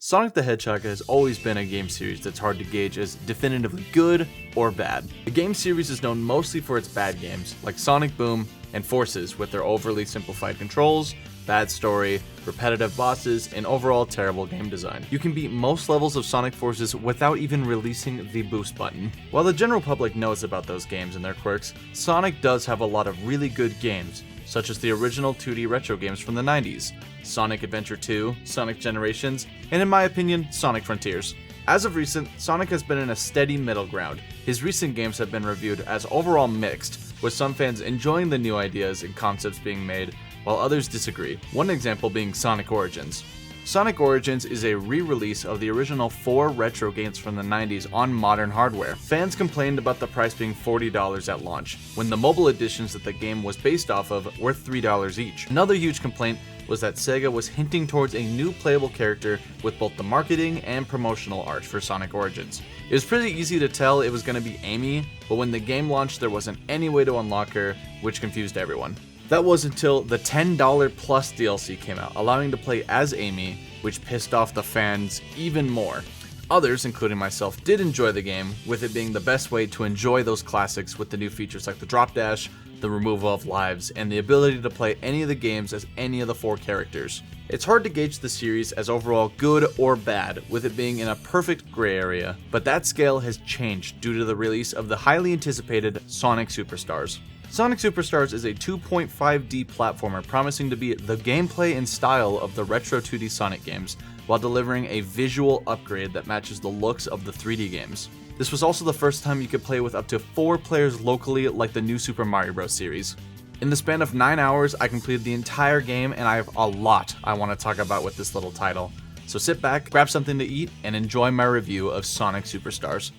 Sonic the Hedgehog has always been a game series that's hard to gauge as definitively good or bad. The game series is known mostly for its bad games, like Sonic Boom and Forces with their overly simplified controls, bad story, repetitive bosses, and overall terrible game design. You can beat most levels of Sonic Forces without even releasing the boost button. While the general public knows about those games and their quirks, Sonic does have a lot of really good games, such as the original 2D retro games from the 90s, Sonic Adventure 2, Sonic Generations, and in my opinion, Sonic Frontiers. As of recent, Sonic has been in a steady middle ground. His recent games have been reviewed as overall mixed, with some fans enjoying the new ideas and concepts being made, while others disagree. One example being Sonic Origins. Sonic Origins is a re-release of the original 4 retro games from the 90s on modern hardware. Fans complained about the price being $40 at launch, when the mobile editions that the game was based off of were $3 each. Another huge complaint was that Sega was hinting towards a new playable character with both the marketing and promotional art for Sonic Origins. It was pretty easy to tell it was going to be Amy, but when the game launched there wasn't any way to unlock her, which confused everyone. That was until the $10 plus DLC came out, allowing to play as Amy, which pissed off the fans even more. Others, including myself, did enjoy the game, with it being the best way to enjoy those classics with the new features like the drop dash, the removal of lives, and the ability to play any of the games as any of the 4 characters. It's hard to gauge the series as overall good or bad, with it being in a perfect gray area, but that scale has changed due to the release of the highly anticipated Sonic Superstars. Sonic Superstars is a 2.5D platformer promising to be the gameplay and style of the retro 2D Sonic games, while delivering a visual upgrade that matches the looks of the 3D games. This was also the first time you could play with up to 4 players locally like the new Super Mario Bros. Series. In the span of 9 hours, I completed the entire game and I have a lot I want to talk about with this little title. So sit back, grab something to eat, and enjoy my review of Sonic Superstars.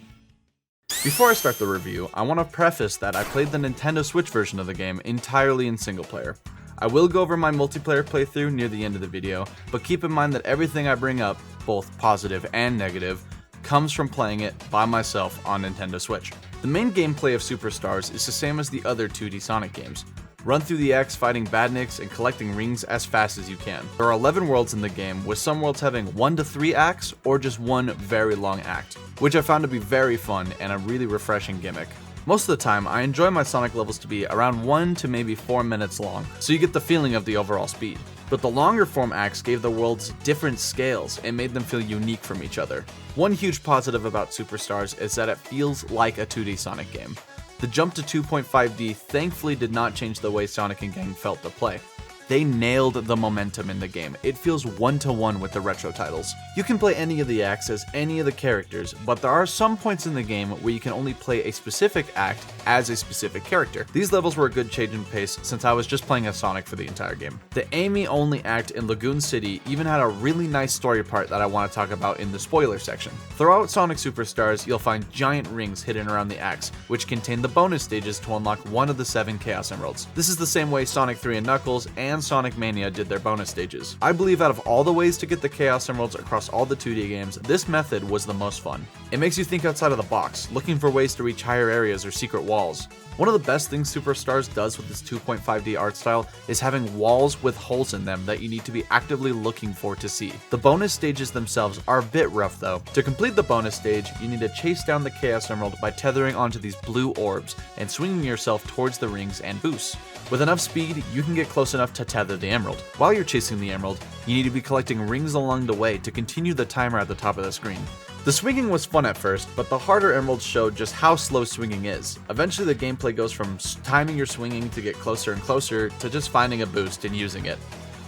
Before I start the review, I want to preface that I played the Nintendo Switch version of the game entirely in single player. I will go over my multiplayer playthrough near the end of the video, but keep in mind that everything I bring up, both positive and negative, comes from playing it by myself on Nintendo Switch. The main gameplay of Superstars is the same as the other 2D Sonic games. Run through the X fighting badniks and collecting rings as fast as you can. There are 11 worlds in the game, with some worlds having 1 to 3 acts or just one very long act, which I found to be very fun and a really refreshing gimmick. Most of the time, I enjoy my Sonic levels to be around 1 to maybe 4 minutes long, so you get the feeling of the overall speed. But the longer form acts gave the worlds different scales and made them feel unique from each other. One huge positive about Superstars is that it feels like a 2D Sonic game. The jump to 2.5D thankfully did not change the way Sonic and Gang felt to play. They nailed the momentum in the game. It feels one-to-one with the retro titles. You can play any of the acts as any of the characters, but there are some points in the game where you can only play a specific act as a specific character. These levels were a good change in pace since I was just playing as Sonic for the entire game. The Amy-only act in Lagoon City even had a really nice story part that I want to talk about in the spoiler section. Throughout Sonic Superstars, you'll find giant rings hidden around the acts, which contain the bonus stages to unlock one of the 7 Chaos Emeralds. This is the same way Sonic 3 and Knuckles and Sonic Mania did their bonus stages. I believe out of all the ways to get the Chaos Emeralds across all the 2D games, this method was the most fun. It makes you think outside of the box, looking for ways to reach higher areas or secret walls. One of the best things Superstars does with this 2.5D art style is having walls with holes in them that you need to be actively looking for to see. The bonus stages themselves are a bit rough though. To complete the bonus stage, you need to chase down the Chaos Emerald by tethering onto these blue orbs and swinging yourself towards the rings and boosts. With enough speed, you can get close enough to tether the emerald. While you're chasing the emerald, you need to be collecting rings along the way to continue the timer at the top of the screen. The swinging was fun at first, but the harder emeralds showed just how slow swinging is. Eventually the gameplay goes from timing your swinging to get closer and closer to just finding a boost and using it.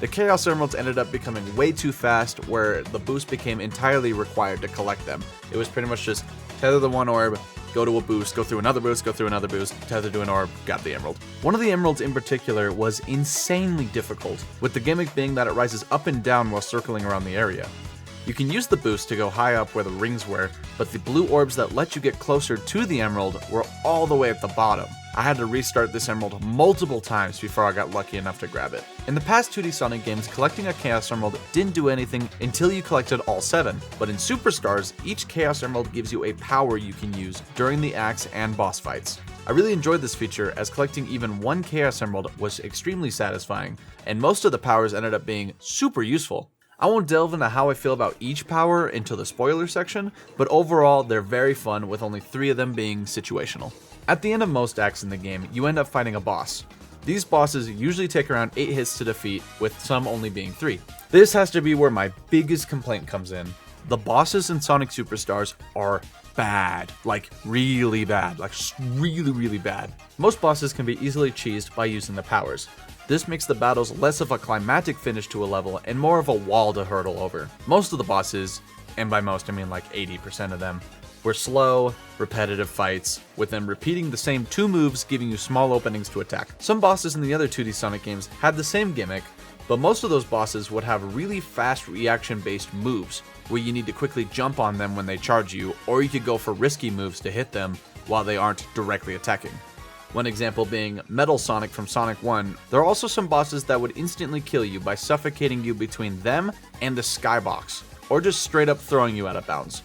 The Chaos Emeralds ended up becoming way too fast, where the boost became entirely required to collect them. It was pretty much just tether the one orb, go to a boost, go through another boost, tether to an orb, got the emerald. One of the emeralds in particular was insanely difficult, with the gimmick being that it rises up and down while circling around the area. You can use the boost to go high up where the rings were, but the blue orbs that let you get closer to the emerald were all the way at the bottom. I had to restart this emerald multiple times before I got lucky enough to grab it. In the past 2D Sonic games, collecting a Chaos Emerald didn't do anything until you collected all 7, but in Superstars, each Chaos Emerald gives you a power you can use during the acts and boss fights. I really enjoyed this feature, as collecting even one Chaos Emerald was extremely satisfying, and most of the powers ended up being super useful. I won't delve into how I feel about each power until the spoiler section, but overall they're very fun, with only 3 of them being situational. At the end of most acts in the game, you end up fighting a boss. These bosses usually take around 8 hits to defeat, with some only being 3. This has to be where my biggest complaint comes in. The bosses in Sonic Superstars are bad, like really bad, like really bad. Most bosses can be easily cheesed by using the powers. This makes the battles less of a climactic finish to a level and more of a wall to hurdle over. Most of the bosses, and by most I mean like 80% of them, were slow, repetitive fights, with them repeating the same 2 moves, giving you small openings to attack. Some bosses in the other 2D Sonic games had the same gimmick, but most of those bosses would have really fast reaction-based moves, where you need to quickly jump on them when they charge you, or you could go for risky moves to hit them while they aren't directly attacking. One example being Metal Sonic from Sonic 1. There are also some bosses that would instantly kill you by suffocating you between them and the skybox, or just straight up throwing you out of bounds.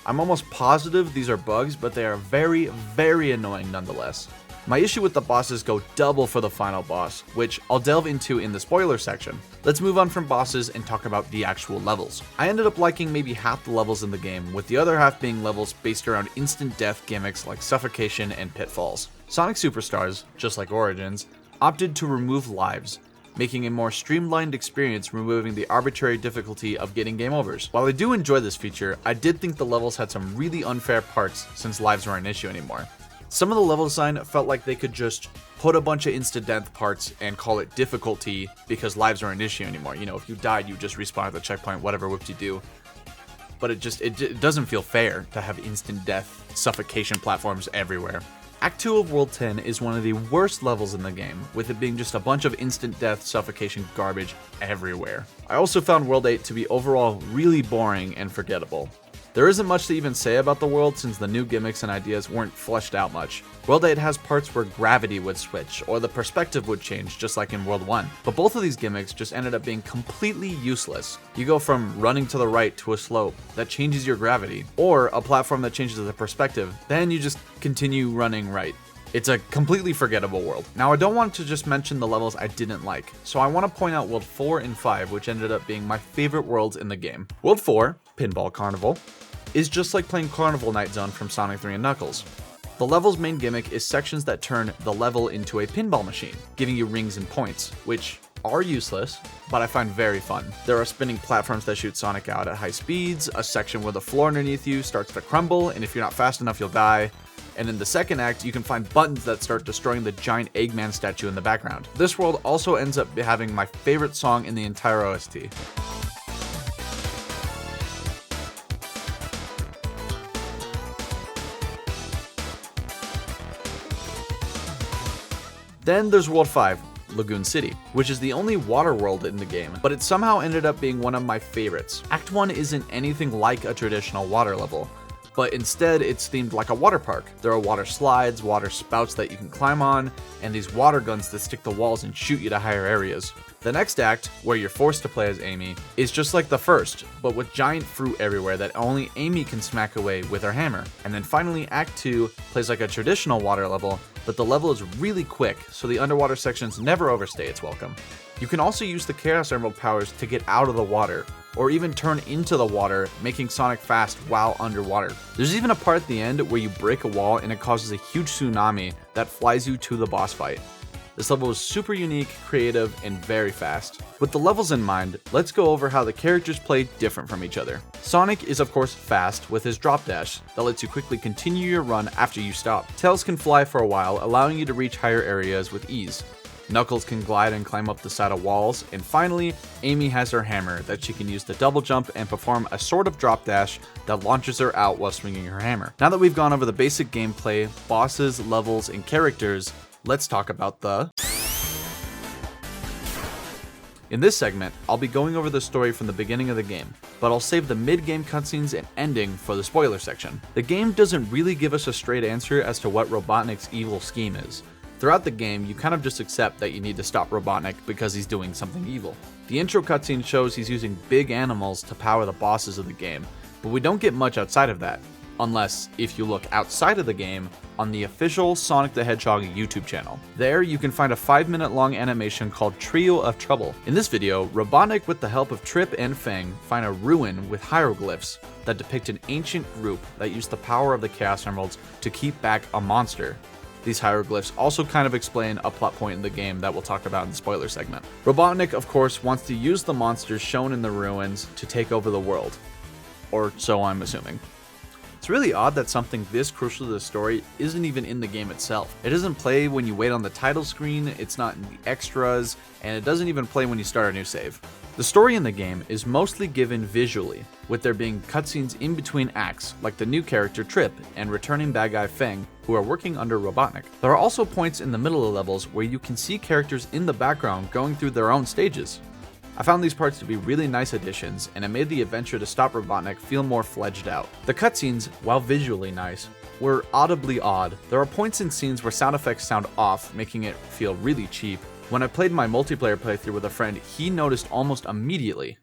I'm almost positive these are bugs, but they are very annoying nonetheless. My issue with the bosses go double for the final boss, which I'll delve into in the spoiler section. Let's move on from bosses and talk about the actual levels. I ended up liking maybe half the levels in the game, with the other half being levels based around instant death gimmicks like suffocation and pitfalls. Sonic Superstars, just like Origins, opted to remove lives, making a more streamlined experience, removing the arbitrary difficulty of getting game overs. While I do enjoy this feature, I did think the levels had some really unfair parts since lives weren't an issue anymore. Some of the level design felt like they could just put a bunch of instant death parts and call it difficulty because lives aren't an issue anymore. You know, if you died, you just respawn at the checkpoint, whatever whooped you do. But it doesn't feel fair to have instant death suffocation platforms everywhere. Act 2 of World 10 is one of the worst levels in the game, with it being just a bunch of instant death suffocation garbage everywhere. I also found World 8 to be overall really boring and forgettable. There isn't much to even say about the world since the new gimmicks and ideas weren't fleshed out much. World 8 has parts where gravity would switch, or the perspective would change just like in World 1. But both of these gimmicks just ended up being completely useless. You go from running to the right to a slope that changes your gravity, or a platform that changes the perspective, then you just continue running right. It's a completely forgettable world. Now I don't want to just mention the levels I didn't like, so I want to point out World 4 and 5, which ended up being my favorite worlds in the game. World 4, Pinball Carnival, is just like playing Carnival Night Zone from Sonic 3 and Knuckles. The level's main gimmick is sections that turn the level into a pinball machine, giving you rings and points, which are useless, but I find very fun. There are spinning platforms that shoot Sonic out at high speeds, a section where the floor underneath you starts to crumble, and if you're not fast enough, you'll die. And in the second act, you can find buttons that start destroying the giant Eggman statue in the background. This world also ends up having my favorite song in the entire OST. Then there's World 5, Lagoon City, which is the only water world in the game, but it somehow ended up being one of my favorites. Act 1 isn't anything like a traditional water level, but instead it's themed like a water park. There are water slides, water spouts that you can climb on, and these water guns that stick to walls and shoot you to higher areas. The next act, where you're forced to play as Amy, is just like the first, but with giant fruit everywhere that only Amy can smack away with her hammer. And then finally, Act 2 plays like a traditional water level, but the level is really quick, so the underwater sections never overstay its welcome. You can also use the Chaos Emerald powers to get out of the water, or even turn into the water, making Sonic fast while underwater. There's even a part at the end where you break a wall and it causes a huge tsunami that flies you to the boss fight. This level is super unique, creative, and very fast. With the levels in mind, let's go over how the characters play different from each other. Sonic is of course fast with his drop dash that lets you quickly continue your run after you stop. Tails can fly for a while, allowing you to reach higher areas with ease. Knuckles can glide and climb up the side of walls, and finally, Amy has her hammer that she can use to double jump and perform a sort of drop dash that launches her out while swinging her hammer. Now that we've gone over the basic gameplay, bosses, levels, and characters, let's talk about the... In this segment, I'll be going over the story from the beginning of the game, but I'll save the mid-game cutscenes and ending for the spoiler section. The game doesn't really give us a straight answer as to what Robotnik's evil scheme is. Throughout the game, you kind of just accept that you need to stop Robotnik because he's doing something evil. The intro cutscene shows he's using big animals to power the bosses of the game, but we don't get much outside of that. Unless, if you look outside of the game, on the official Sonic the Hedgehog YouTube channel. There, you can find a 5-minute long animation called Trio of Trouble. In this video, Robotnik, with the help of Trip and Fang, find a ruin with hieroglyphs that depict an ancient group that used the power of the Chaos Emeralds to keep back a monster. These hieroglyphs also kind of explain a plot point in the game that we'll talk about in the spoiler segment. Robotnik, of course, wants to use the monsters shown in the ruins to take over the world. Or so I'm assuming. It's really odd that something this crucial to the story isn't even in the game itself. It doesn't play when you wait on the title screen, it's not in the extras, and it doesn't even play when you start a new save. The story in the game is mostly given visually, with there being cutscenes in between acts, like the new character Trip and returning bad guy Fang, who are working under Robotnik. There are also points in the middle of levels where you can see characters in the background going through their own stages. I found these parts to be really nice additions, and it made the adventure to stop Robotnik feel more fledged out. The cutscenes, while visually nice, were audibly odd. There are points in scenes where sound effects sound off, making it feel really cheap. When I played my multiplayer playthrough with a friend, he noticed almost immediately.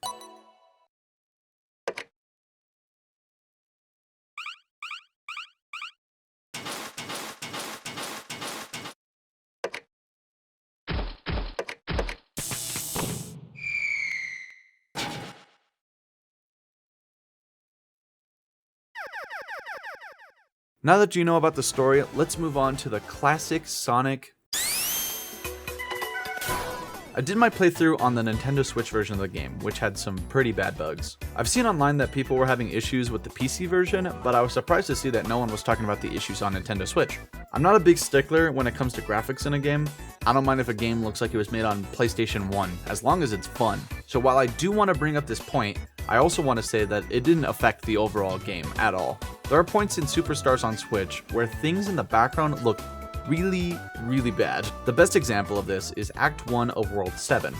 Now that you know about the story, let's move on to the classic Sonic. I did my playthrough on the Nintendo Switch version of the game, which had some pretty bad bugs. I've seen online that people were having issues with the PC version, but I was surprised to see that no one was talking about the issues on Nintendo Switch. I'm not a big stickler when it comes to graphics in a game. I don't mind if a game looks like it was made on PlayStation 1, as long as it's fun. So while I do want to bring up this point, I also want to say that it didn't affect the overall game at all. There are points in Superstars on Switch where things in the background look really bad. The best example of this is Act 1 of World 7.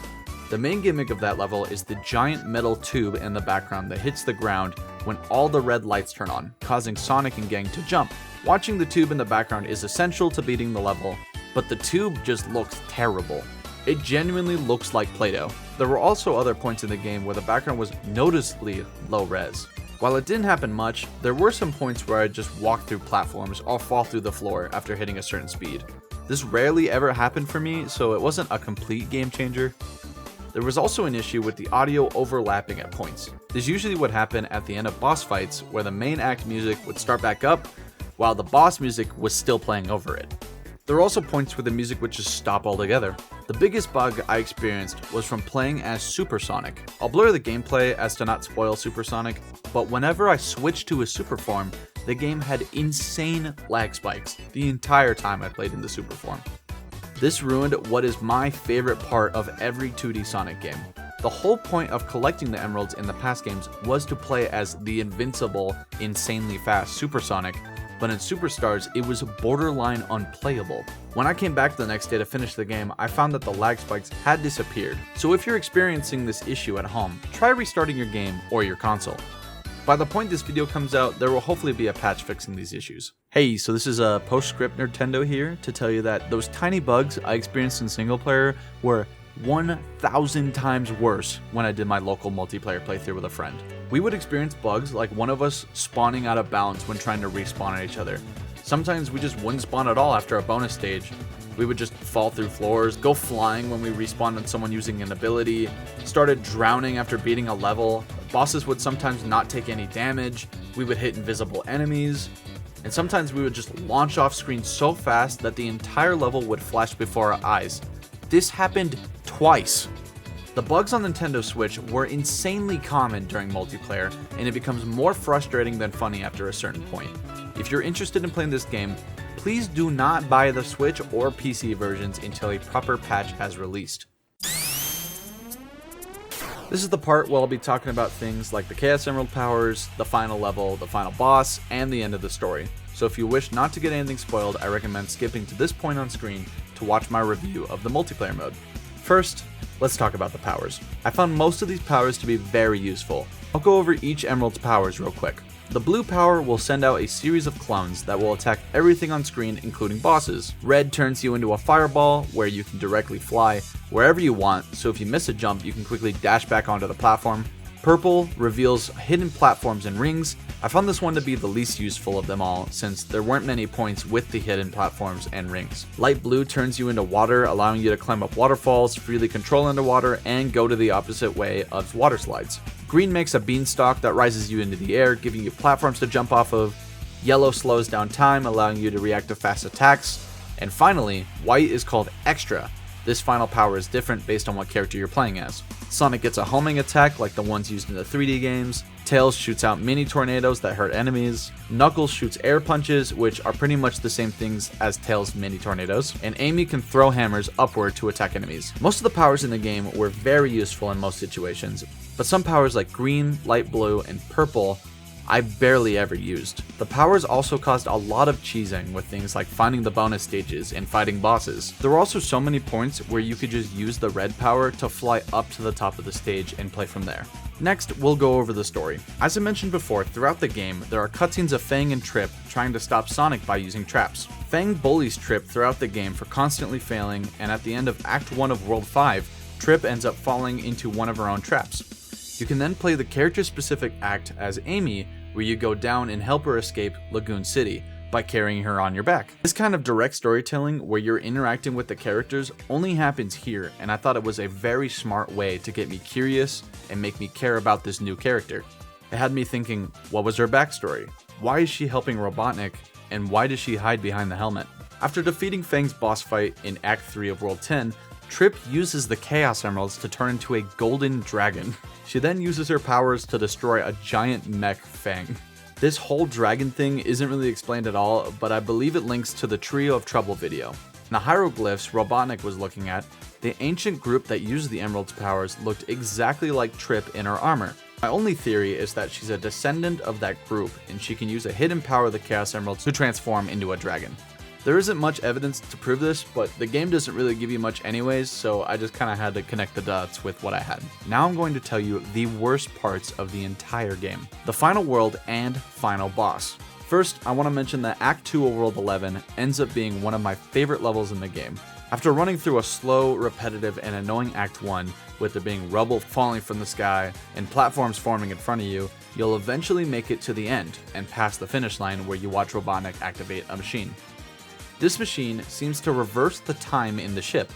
The main gimmick of that level is the giant metal tube in the background that hits the ground when all the red lights turn on, causing Sonic and gang to jump. Watching the tube in the background is essential to beating the level, but the tube just looks terrible. It genuinely looks like Play-Doh. There were also other points in the game where the background was noticeably low res. While it didn't happen much, there were some points where I'd just walk through platforms or fall through the floor after hitting a certain speed. This rarely ever happened for me, so it wasn't a complete game changer. There was also an issue with the audio overlapping at points. This usually would happen at the end of boss fights, where the main act music would start back up, while the boss music was still playing over it. There were also points where the music would just stop altogether. The biggest bug I experienced was from playing as Super Sonic. I'll blur the gameplay as to not spoil Super Sonic, but whenever I switched to his super form, the game had insane lag spikes the entire time I played in the super form. This ruined what is my favorite part of every 2D Sonic game. The whole point of collecting the emeralds in the past games was to play as the invincible, insanely fast Super Sonic, but in Superstars, it was borderline unplayable. When I came back the next day to finish the game, I found that the lag spikes had disappeared. So if you're experiencing this issue at home, try restarting your game or your console. By the point this video comes out, there will hopefully be a patch fixing these issues. Hey, so this is a postscript Nerdtendo here to tell you that those tiny bugs I experienced in single player were 1,000 times worse when I did my local multiplayer playthrough with a friend. We would experience bugs like one of us spawning out of bounds when trying to respawn at each other. Sometimes we just wouldn't spawn at all after a bonus stage. We would just fall through floors, go flying when we respawned on someone using an ability, started drowning after beating a level. Bosses would sometimes not take any damage, we would hit invisible enemies, and sometimes we would just launch off screen so fast that the entire level would flash before our eyes. This happened twice. The bugs on Nintendo Switch were insanely common during multiplayer, and it becomes more frustrating than funny after a certain point. If you're interested in playing this game, please do not buy the Switch or PC versions until a proper patch has released. This is the part where I'll be talking about things like the Chaos Emerald powers, the final level, the final boss, and the end of the story. So if you wish not to get anything spoiled, I recommend skipping to this point on screen to watch my review of the multiplayer mode. First, let's talk about the powers. I found most of these powers to be very useful. I'll go over each Emerald's powers real quick. The blue power will send out a series of clones that will attack everything on screen, including bosses. Red turns you into a fireball, where you can directly fly wherever you want, so if you miss a jump, you can quickly dash back onto the platform. Purple reveals hidden platforms and rings, I found this one to be the least useful of them all, since there weren't many points with the hidden platforms and rings. Light blue turns you into water, allowing you to climb up waterfalls, freely control underwater, and go to the opposite way of water slides. Green makes a beanstalk that rises you into the air, giving you platforms to jump off of. Yellow slows down time, allowing you to react to fast attacks. And finally, white is called Extra. This final power is different based on what character you're playing as. Sonic gets a homing attack like the ones used in the 3D games. Tails shoots out mini tornadoes that hurt enemies. Knuckles shoots air punches, which are pretty much the same things as Tails' mini tornadoes. And Amy can throw hammers upward to attack enemies. Most of the powers in the game were very useful in most situations, but some powers like green, light blue, and purple I barely ever used. The powers also caused a lot of cheesing with things like finding the bonus stages and fighting bosses. There were also so many points where you could just use the red power to fly up to the top of the stage and play from there. Next, we'll go over the story. As I mentioned before, throughout the game, there are cutscenes of Fang and Trip trying to stop Sonic by using traps. Fang bullies Trip throughout the game for constantly failing, and at the end of Act 1 of World 5, Trip ends up falling into one of her own traps. You can then play the character-specific act as Amy, where you go down and help her escape Lagoon City by carrying her on your back. This kind of direct storytelling where you're interacting with the characters only happens here, and I thought it was a very smart way to get me curious and make me care about this new character. It had me thinking, what was her backstory? Why is she helping Robotnik? And why does she hide behind the helmet? After defeating Fang's boss fight in Act 3 of World 10, Trip uses the Chaos Emeralds to turn into a golden dragon. She then uses her powers to destroy a giant mech Fang. This whole dragon thing isn't really explained at all, but I believe it links to the Trio of Trouble video. In the hieroglyphs Robotnik was looking at, the ancient group that used the Emerald's powers looked exactly like Trip in her armor. My only theory is that she's a descendant of that group, and she can use a hidden power of the Chaos Emeralds to transform into a dragon. There isn't much evidence to prove this, but the game doesn't really give you much anyways, so I just kind of had to connect the dots with what I had. Now I'm going to tell you the worst parts of the entire game. The final world and final boss. First, I want to mention that Act 2 of World 11 ends up being one of my favorite levels in the game. After running through a slow, repetitive, and annoying Act 1, with there being rubble falling from the sky and platforms forming in front of you, you'll eventually make it to the end and past the finish line where you watch Robotnik activate a machine. This machine seems to reverse the time in the ship.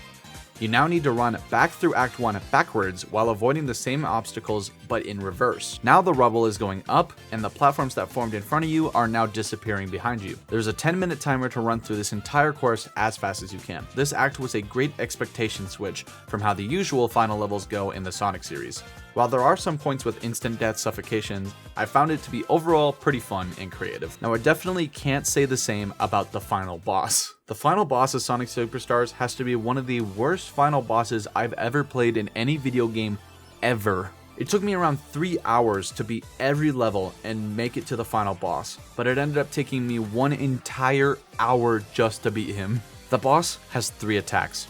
You now need to run back through Act 1 backwards while avoiding the same obstacles but in reverse. Now the rubble is going up and the platforms that formed in front of you are now disappearing behind you. There's a 10-minute timer to run through this entire course as fast as you can. This act was a great expectation switch from how the usual final levels go in the Sonic series. While there are some points with instant death suffocation, I found it to be overall pretty fun and creative. Now I definitely can't say the same about the final boss. The final boss of Sonic Superstars has to be one of the worst final bosses I've ever played in any video game ever. It took me around 3 hours to beat every level and make it to the final boss, but it ended up taking me 1 entire hour just to beat him. The boss has 3 attacks.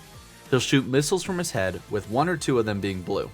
He'll shoot missiles from his head, with 1 or 2 of them being blue.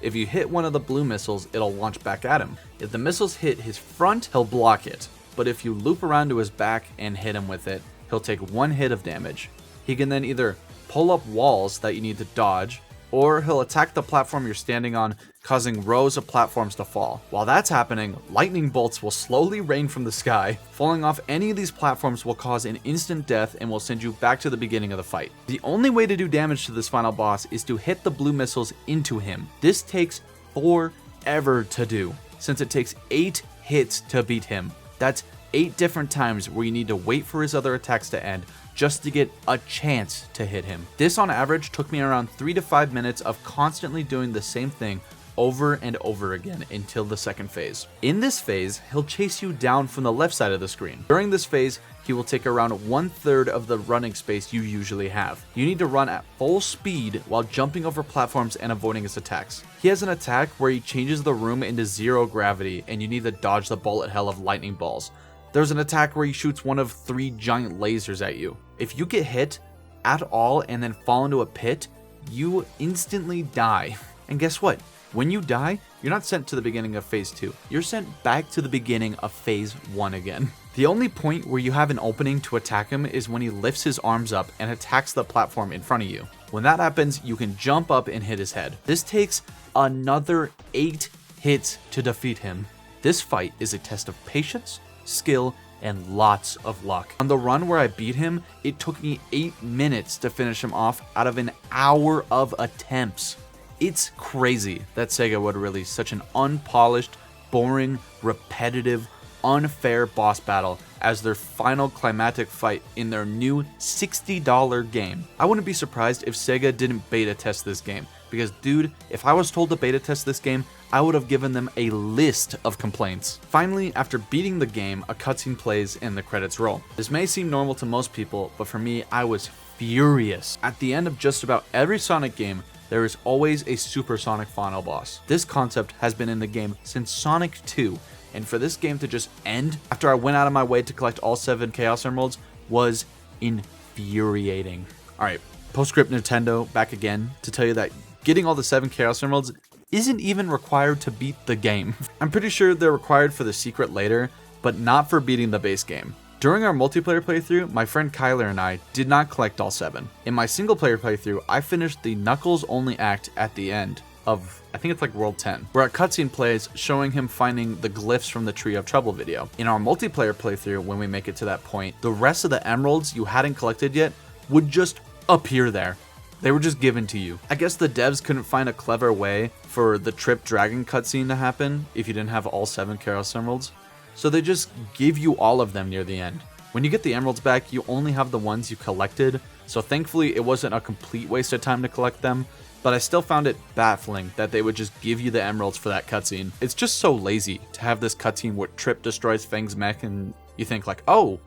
If you hit one of the blue missiles, it'll launch back at him. If the missiles hit his front, he'll block it, but if you loop around to his back and hit him with it, he'll take 1 hit of damage. He can then either pull up walls that you need to dodge, or he'll attack the platform you're standing on, causing rows of platforms to fall. While that's happening, lightning bolts will slowly rain from the sky. Falling off any of these platforms will cause an instant death and will send you back to the beginning of the fight. The only way to do damage to this final boss is to hit the blue missiles into him. This takes forever to do, since it takes 8 hits to beat him. That's 8 different times where you need to wait for his other attacks to end just to get a chance to hit him. This on average took me around 3 to 5 minutes of constantly doing the same thing over and over again until the second phase. In this phase, he'll chase you down from the left side of the screen. During this phase, he will take around 1/3 of the running space you usually have. You need to run at full speed while jumping over platforms and avoiding his attacks. He has an attack where he changes the room into 0 gravity and you need to dodge the bullet hell of lightning balls. There's an attack where he shoots one of 3 giant lasers at you. If you get hit at all and then fall into a pit, you instantly die. And guess what? When you die, you're not sent to the beginning of phase 2. You're sent back to the beginning of phase 1 again. The only point where you have an opening to attack him is when he lifts his arms up and attacks the platform in front of you. When that happens, you can jump up and hit his head. This takes another 8 hits to defeat him. This fight is a test of patience, skill, and lots of luck. On the run where I beat him, it took me 8 minutes to finish him off out of an hour of attempts. It's crazy that Sega would release such an unpolished, boring, repetitive, unfair boss battle as their final climactic fight in their new $60 game. I wouldn't be surprised if Sega didn't beta test this game, because dude, if I was told to beta test this game, I would have given them a list of complaints. Finally, after beating the game, a cutscene plays and the credits roll. This may seem normal to most people, but for me, I was furious. At the end of just about every Sonic game, there is always a supersonic final boss. This concept has been in the game since Sonic 2, and for this game to just end after I went out of my way to collect all 7 Chaos Emeralds was infuriating. Alright, postscript Nintendo back again to tell you that getting all the 7 Chaos Emeralds isn't even required to beat the game. I'm pretty sure they're required for the secret later, but not for beating the base game. During our multiplayer playthrough, my friend Kyler and I did not collect all 7. In my single player playthrough, I finished the Knuckles only act at the end of, I think it's like World 10, where a cutscene plays showing him finding the glyphs from the Tree of Trouble video. In our multiplayer playthrough, when we make it to that point, the rest of the emeralds you hadn't collected yet would just appear there. They were just given to you. I guess the devs couldn't find a clever way for the Trip Dragon cutscene to happen if you didn't have all 7 Chaos Emeralds, so they just give you all of them near the end. When you get the emeralds back, you only have the ones you collected, so thankfully it wasn't a complete waste of time to collect them, but I still found it baffling that they would just give you the emeralds for that cutscene. It's just so lazy to have this cutscene where Trip destroys Fang's mech and you think like, oh,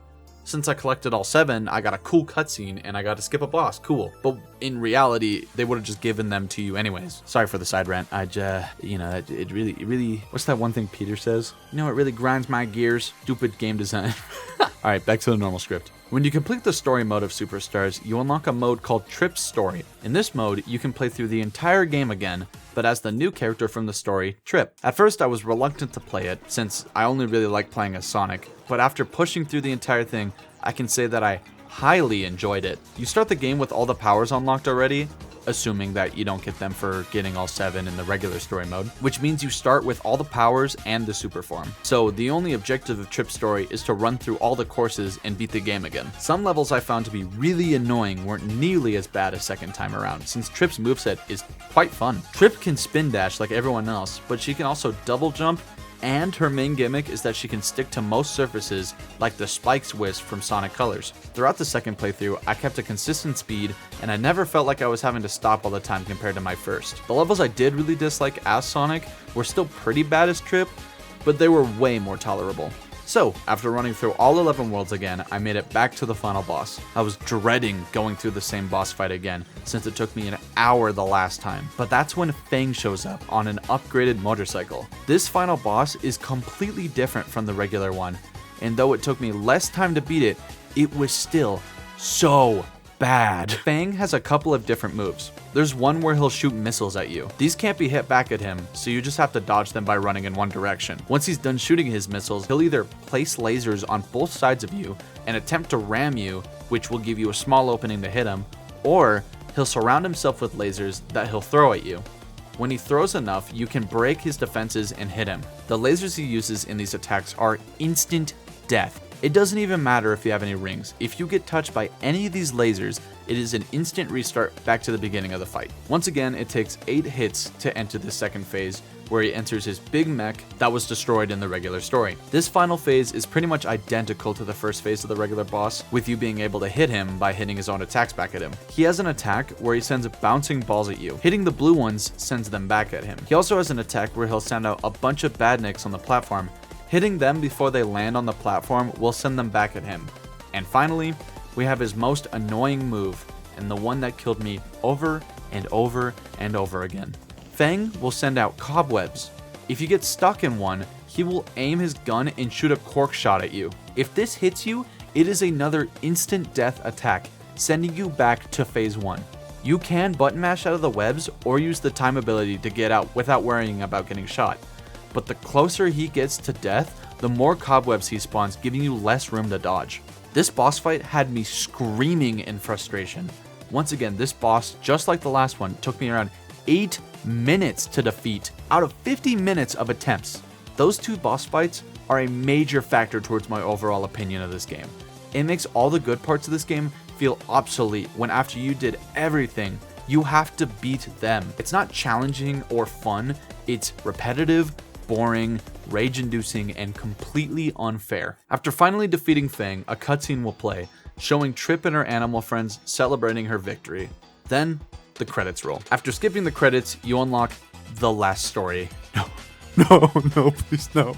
since I collected all 7, I got a cool cutscene and I got to skip a boss, cool. But in reality, they would have just given them to you anyways. Sorry for the side rant. It really, what's that one thing Peter says? You know, it really grinds my gears. Stupid game design. Alright, back to the normal script. When you complete the story mode of Superstars, you unlock a mode called Trip's Story. In this mode, you can play through the entire game again, but as the new character from the story, Trip. At first, I was reluctant to play it, since I only really like playing as Sonic, but after pushing through the entire thing, I can say that I highly enjoyed it. You start the game with all the powers unlocked already, assuming that you don't get them for getting all 7 in the regular story mode, which means you start with all the powers and the super form. So the only objective of Trip's Story is to run through all the courses and beat the game again. Some levels I found to be really annoying weren't nearly as bad a second time around, since Trip's moveset is quite fun. Trip can spin dash like everyone else, but she can also double jump, and her main gimmick is that she can stick to most surfaces like the spikes wisp from Sonic Colors. Throughout the second playthrough, I kept a consistent speed, and I never felt like I was having to stop all the time compared to my first. The levels I did really dislike as Sonic were still pretty bad as Trip, but they were way more tolerable. So, after running through all 11 worlds again, I made it back to the final boss. I was dreading going through the same boss fight again, since it took me an hour the last time. But that's when Fang shows up on an upgraded motorcycle. This final boss is completely different from the regular one, and though it took me less time to beat it, it was still so bad. Fang has a couple of different moves. There's one where he'll shoot missiles at you. These can't be hit back at him, so you just have to dodge them by running in one direction. Once he's done shooting his missiles, he'll either place lasers on both sides of you and attempt to ram you, which will give you a small opening to hit him, or he'll surround himself with lasers that he'll throw at you. When he throws enough, you can break his defenses and hit him. The lasers he uses in these attacks are instant death. It doesn't even matter if you have any rings. If you get touched by any of these lasers, it is an instant restart back to the beginning of the fight. Once again, it takes 8 hits to enter the second phase, where he enters his big mech that was destroyed in the regular story. This final phase is pretty much identical to the first phase of the regular boss, with you being able to hit him by hitting his own attacks back at him. He has an attack where he sends bouncing balls at you. Hitting the blue ones sends them back at him. He also has an attack where he'll send out a bunch of badniks on the platform. Hitting them before they land on the platform will send them back at him. And finally, we have his most annoying move, and the one that killed me over and over and over again. Fang will send out cobwebs. If you get stuck in one, he will aim his gun and shoot a cork shot at you. If this hits you, it is another instant death attack, sending you back to phase 1. You can button mash out of the webs or use the time ability to get out without worrying about getting shot. But the closer he gets to death, the more cobwebs he spawns, giving you less room to dodge. This boss fight had me screaming in frustration. Once again, this boss, just like the last one, took me around 8 minutes to defeat out of 50 minutes of attempts. Those two boss fights are a major factor towards my overall opinion of this game. It makes all the good parts of this game feel obsolete when after you did everything, you have to beat them. It's not challenging or fun, it's repetitive, boring, rage-inducing, and completely unfair. After finally defeating Fang, a cutscene will play, showing Trip and her animal friends celebrating her victory. Then, the credits roll. After skipping the credits, you unlock the last story. No, please, no.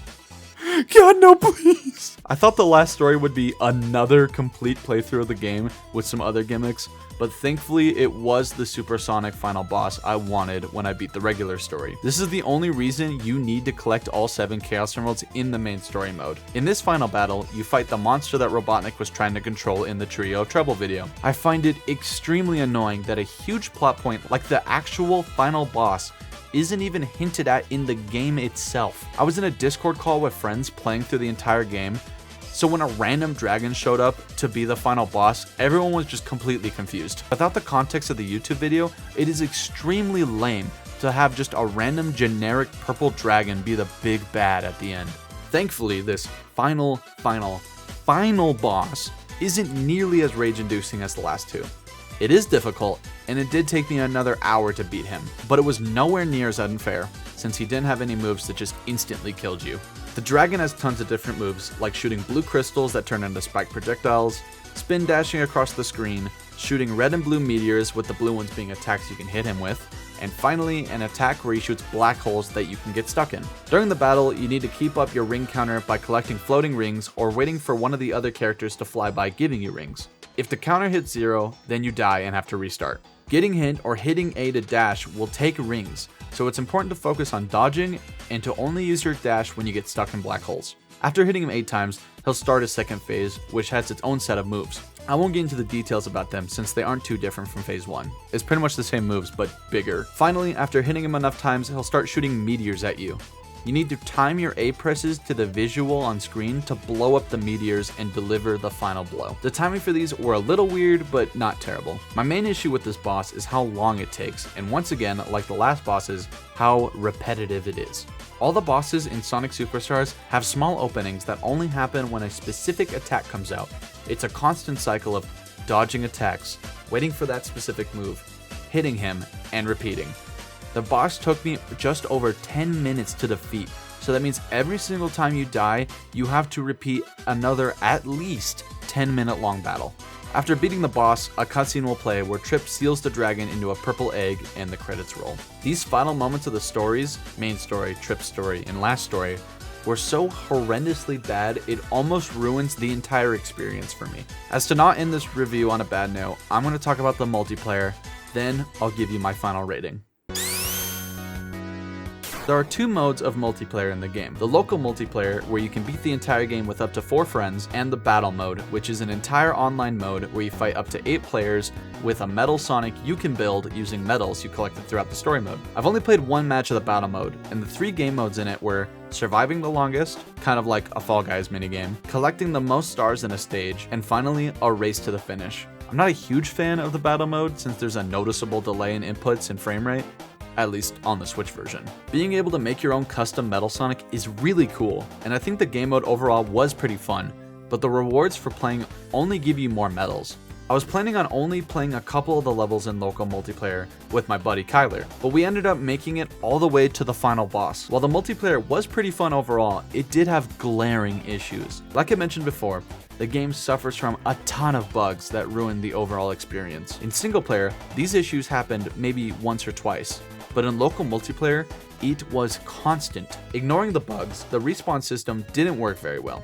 God, no, please. I thought the last story would be another complete playthrough of the game with some other gimmicks, but thankfully it was the supersonic final boss I wanted when I beat the regular story. This is the only reason you need to collect all 7 Chaos Emeralds in the main story mode. In this final battle, you fight the monster that Robotnik was trying to control in the Trio of Trouble video. I find it extremely annoying that a huge plot point like the actual final boss isn't even hinted at in the game itself. I was in a Discord call with friends playing through the entire game, so when a random dragon showed up to be the final boss, everyone was just completely confused. Without the context of the YouTube video, it is extremely lame to have just a random generic purple dragon be the big bad at the end. Thankfully, this final boss isn't nearly as rage-inducing as the last two. It is difficult, and it did take me another hour to beat him, but it was nowhere near as unfair, since he didn't have any moves that just instantly killed you. The dragon has tons of different moves, like shooting blue crystals that turn into spiked projectiles, spin dashing across the screen, shooting red and blue meteors with the blue ones being attacks you can hit him with, and finally an attack where he shoots black holes that you can get stuck in. During the battle, you need to keep up your ring counter by collecting floating rings or waiting for one of the other characters to fly by giving you rings. If the counter hits 0, then you die and have to restart. Getting hit or hitting A to dash will take rings, so it's important to focus on dodging and to only use your dash when you get stuck in black holes. After hitting him 8 times, he'll start his second phase, which has its own set of moves. I won't get into the details about them since they aren't too different from phase 1. It's pretty much the same moves, but bigger. Finally, after hitting him enough times, he'll start shooting meteors at you. You need to time your A presses to the visual on screen to blow up the meteors and deliver the final blow. The timing for these were a little weird, but not terrible. My main issue with this boss is how long it takes, and once again, like the last bosses, how repetitive it is. All the bosses in Sonic Superstars have small openings that only happen when a specific attack comes out. It's a constant cycle of dodging attacks, waiting for that specific move, hitting him, and repeating. The boss took me just over 10 minutes to defeat, so that means every single time you die, you have to repeat another at least 10-minute long battle. After beating the boss, a cutscene will play where Trip seals the dragon into a purple egg and the credits roll. These final moments of the stories, main story, Trip's story, and last story, were so horrendously bad it almost ruins the entire experience for me. As to not end this review on a bad note, I'm going to talk about the multiplayer, then I'll give you my final rating. There are 2 modes of multiplayer in the game. The local multiplayer, where you can beat the entire game with up to 4 friends, and the battle mode, which is an entire online mode where you fight up to 8 players with a metal Sonic you can build using metals you collected throughout the story mode. I've only played 1 match of the battle mode, and the 3 game modes in it were surviving the longest, kind of like a Fall Guys minigame, collecting the most stars in a stage, and finally, a race to the finish. I'm not a huge fan of the battle mode since there's a noticeable delay in inputs and frame rate, at least on the Switch version. Being able to make your own custom Metal Sonic is really cool, and I think the game mode overall was pretty fun, but the rewards for playing only give you more medals. I was planning on only playing a couple of the levels in local multiplayer with my buddy Kyler, but we ended up making it all the way to the final boss. While the multiplayer was pretty fun overall, it did have glaring issues. Like I mentioned before, the game suffers from a ton of bugs that ruin the overall experience. In single player, these issues happened maybe once or twice, but in local multiplayer, it was constant. Ignoring the bugs, the respawn system didn't work very well.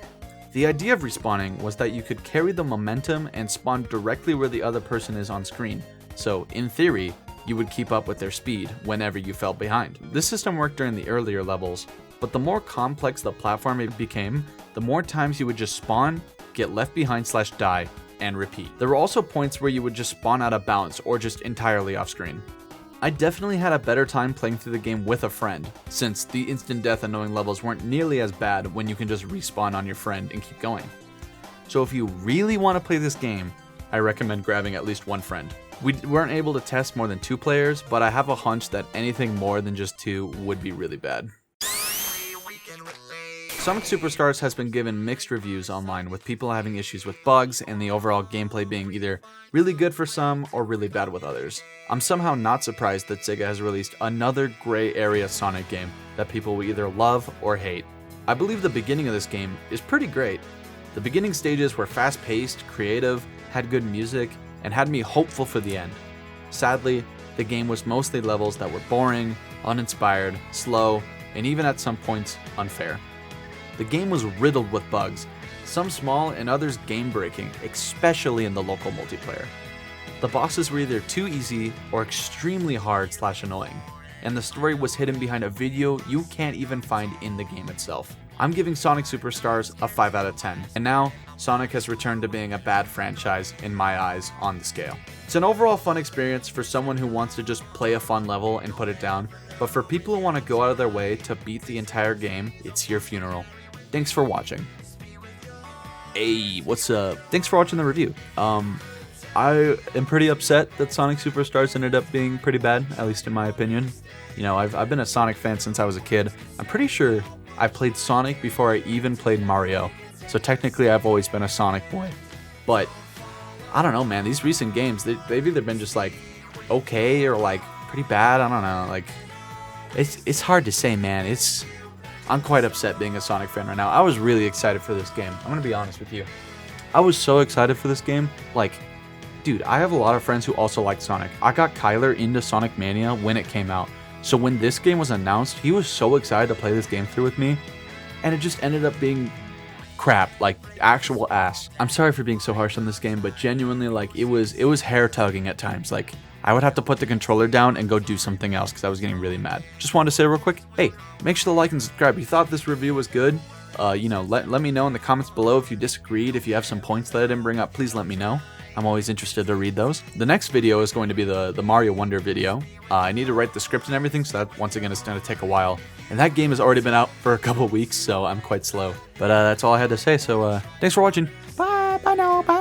The idea of respawning was that you could carry the momentum and spawn directly where the other person is on screen, so in theory, you would keep up with their speed whenever you fell behind. This system worked during the earlier levels, but the more complex the platform it became, the more times you would just spawn, get left behind / die, and repeat. There were also points where you would just spawn out of bounds or just entirely off screen. I definitely had a better time playing through the game with a friend, since the instant death annoying levels weren't nearly as bad when you can just respawn on your friend and keep going. So if you really want to play this game, I recommend grabbing at least 1 friend. We weren't able to test more than 2 players, but I have a hunch that anything more than just 2 would be really bad. Sonic Superstars has been given mixed reviews online, with people having issues with bugs and the overall gameplay being either really good for some or really bad with others. I'm somehow not surprised that Sega has released another gray area Sonic game that people will either love or hate. I believe the beginning of this game is pretty great. The beginning stages were fast-paced, creative, had good music, and had me hopeful for the end. Sadly, the game was mostly levels that were boring, uninspired, slow, and even at some points, unfair. The game was riddled with bugs, some small and others game-breaking, especially in the local multiplayer. The bosses were either too easy or extremely hard/annoying, and the story was hidden behind a video you can't even find in the game itself. I'm giving Sonic Superstars a 5 out of 10, and now Sonic has returned to being a bad franchise in my eyes on the scale. It's an overall fun experience for someone who wants to just play a fun level and put it down, but for people who want to go out of their way to beat the entire game, it's your funeral. Thanks for watching. Hey, what's up? Thanks for watching the review. I am pretty upset that Sonic Superstars ended up being pretty bad, at least in my opinion. You know, I've been a Sonic fan since I was a kid. I'm pretty sure I played Sonic before I even played Mario, so technically I've always been a Sonic boy. But I don't know, man, these recent games, they've either been just like okay or like pretty bad. I don't know, like it's hard to say, man. I'm quite upset being a Sonic fan right now. I was really excited for this game. I'm gonna be honest with you. I was so excited for this game. Like, dude, I have a lot of friends who also like Sonic. I got Kyler into Sonic Mania when it came out. So when this game was announced, he was so excited to play this game through with me. And it just ended up being crap, like actual ass. I'm sorry for being so harsh on this game, but genuinely, like, it was hair tugging at times. Like, I would have to put the controller down and go do something else because I was getting really mad. Just wanted to say real quick, hey, make sure to like and subscribe. If you thought this review was good, let me know in the comments below if you disagreed. If you have some points that I didn't bring up, please let me know. I'm always interested to read those. The next video is going to be the Mario Wonder video. I need to write the script and everything, so that, once again, it's going to take a while. And that game has already been out for a couple weeks, so I'm quite slow. But that's all I had to say, so thanks for watching. Bye now, bye.